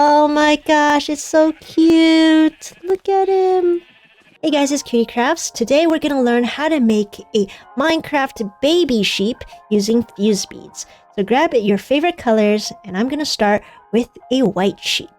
Oh my gosh, it's so cute. Look at him. Hey guys, it's Cutie Crafts. Today we're gonna learn how to make a Minecraft baby sheep using fuse beads. So grab your favorite colors, and I'm gonna start with a white sheep.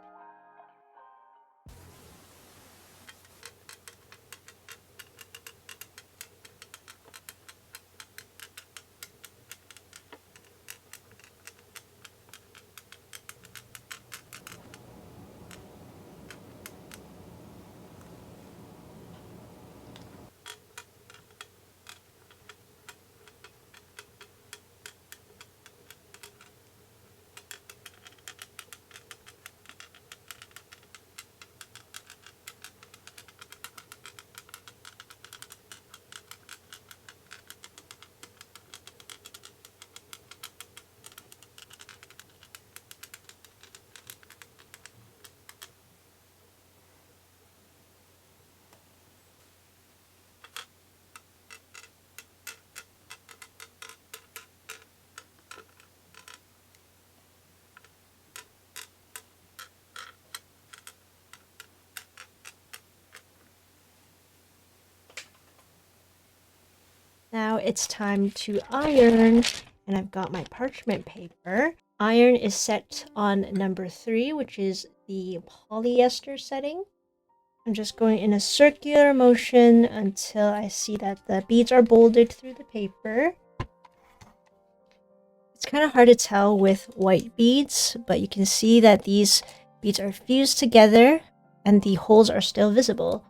Now it's time to iron, and I've got my parchment paper. Iron is set on number 3, which is the polyester setting. I'm just going in a circular motion until I see that the beads are bolded through the paper. It's kind of hard to tell with white beads, but you can see that these beads are fused together and the holes are still visible.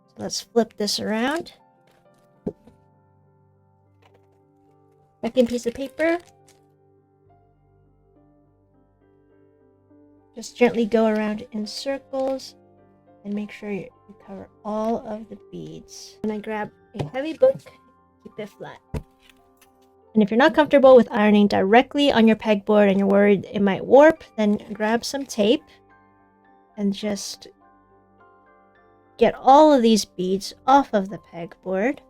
So let's flip this around. Second piece of paper. Just gently go around in circles and make sure you cover all of the beads. And I grab a heavy book, keep it flat. And if you're not comfortable with ironing directly on your pegboard and you're worried it might warp, then grab some tape and just get all of these beads off of the pegboard.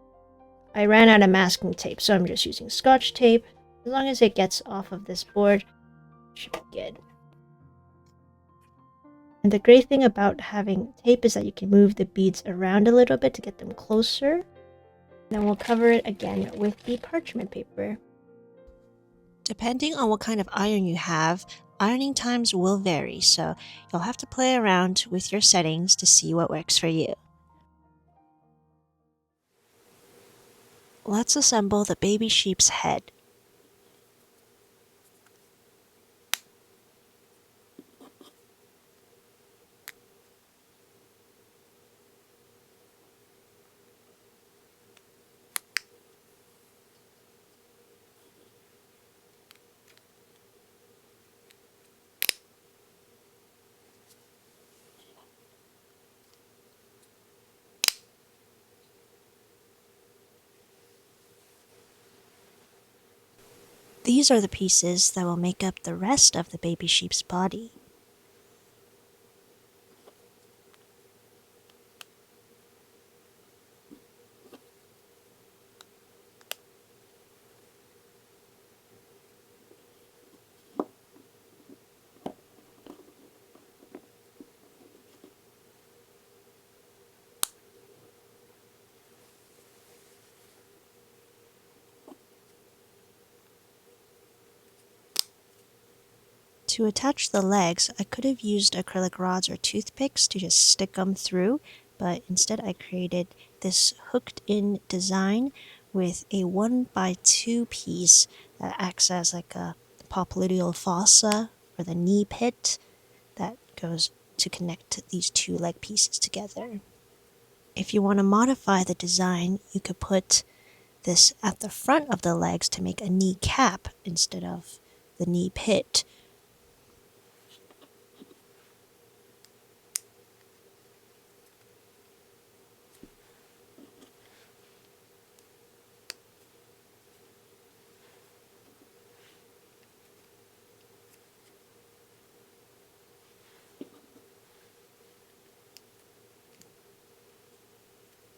I ran out of masking tape, so I'm just using Scotch tape. As long as it gets off of this board, it should be good. And the great thing about having tape is that you can move the beads around a little bit to get them closer. Then we'll cover it again with the parchment paper. Depending on what kind of iron you have, ironing times will vary, so you'll have to play around with your settings to see what works for you. Let's assemble the baby sheep's head. These are the pieces that will make up the rest of the baby sheep's body. To attach the legs, I could have used acrylic rods or toothpicks to just stick them through, but instead I created this hooked-in design with a 1x2 piece that acts as like a popliteal fossa or the knee pit that goes to connect these two leg pieces together. If you want to modify the design, you could put this at the front of the legs to make a knee cap instead of the knee pit.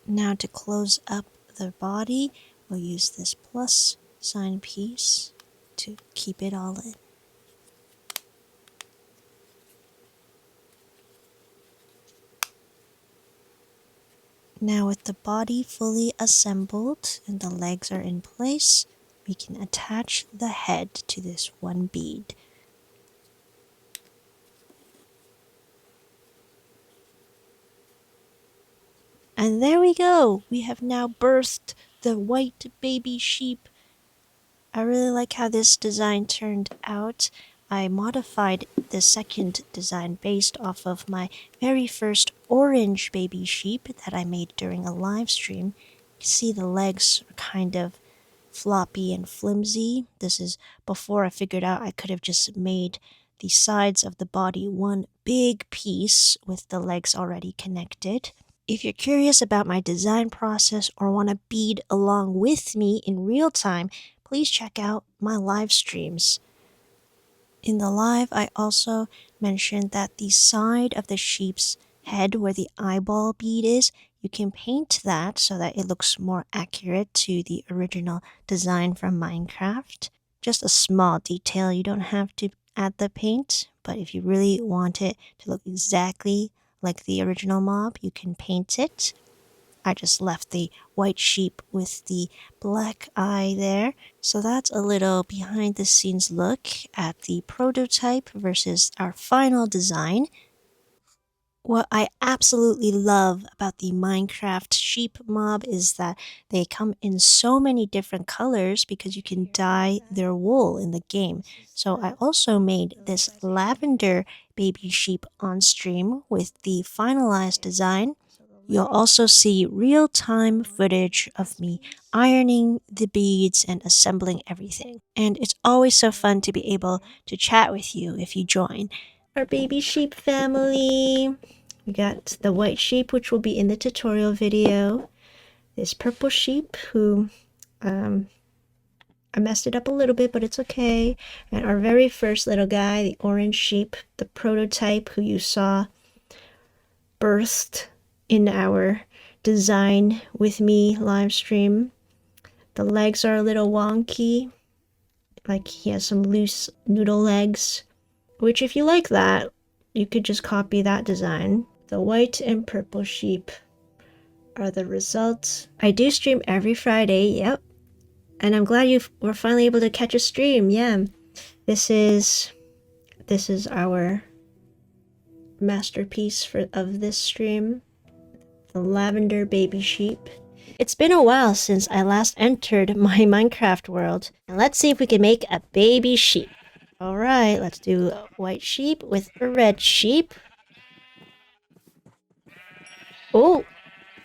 Now to close up the body, we'll use this plus sign piece to keep it all in. Now with the body fully assembled and the legs are in place, we can attach the head to this one bead. And there we go! We have now birthed the white baby sheep. I really like how this design turned out. I modified the second design based off of my very first orange baby sheep that I made during a live stream. You can see the legs are kind of floppy and flimsy. This is before I figured out I could have just made the sides of the body one big piece with the legs already connected. If you're curious about my design process or want to bead along with me in real time, please check out my live streams. In the live, I also mentioned that the side of the sheep's head where the eyeball bead is, you can paint that so that it looks more accurate to the original design from Minecraft. Just a small detail, you don't have to add the paint, but if you really want it to look exactly like the original mob, you can paint it. I just left the white sheep with the black eye there. So that's a little behind the scenes look at the prototype versus our final design. What I absolutely love about the Minecraft sheep mob is that they come in so many different colors because you can dye their wool in the game. So I also made this lavender baby sheep on stream with the finalized design. You'll also see real-time footage of me ironing the beads and assembling everything. And it's always so fun to be able to chat with you if you join. Our baby sheep family. We got the white sheep, which will be in the tutorial video. This purple sheep, who I messed it up a little bit, but it's okay. And our very first little guy, the orange sheep, the prototype who you saw birthed in our design with me live stream. The legs are a little wonky, like he has some loose noodle legs, which if you like that, you could just copy that design. The white and purple sheep are the results. I do stream every Friday, yep. And I'm glad you were finally able to catch a stream, yeah. This is our masterpiece of this stream. The lavender baby sheep. It's been a while since I last entered my Minecraft world. And let's see if we can make a baby sheep. Alright, let's do a white sheep with a red sheep. Oh!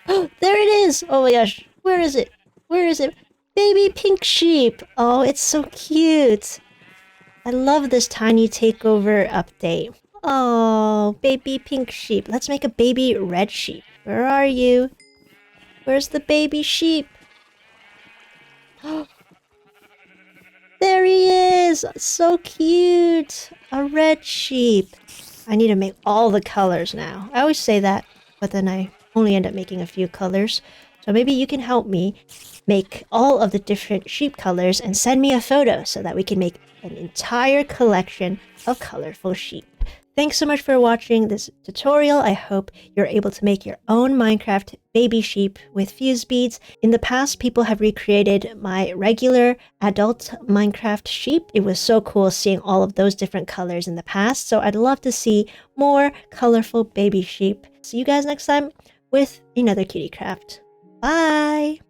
Oh, there it is! Oh my gosh, where is it? Where is it? Baby pink sheep! Oh, it's so cute! I love this tiny takeover update. Oh, baby pink sheep. Let's make a baby red sheep. Where are you? Where's the baby sheep? There he is! So cute! A red sheep. I need to make all the colors now. I always say that, but then I only end up making a few colors. So maybe you can help me make all of the different sheep colors and send me a photo so that we can make an entire collection of colorful sheep. Thanks so much for watching this tutorial. I hope you're able to make your own Minecraft baby sheep with fuse beads. In the past, people have recreated my regular adult Minecraft sheep. It was so cool seeing all of those different colors in the past, so I'd love to see more colorful baby sheep. See you guys next time with another cutie craft. Bye!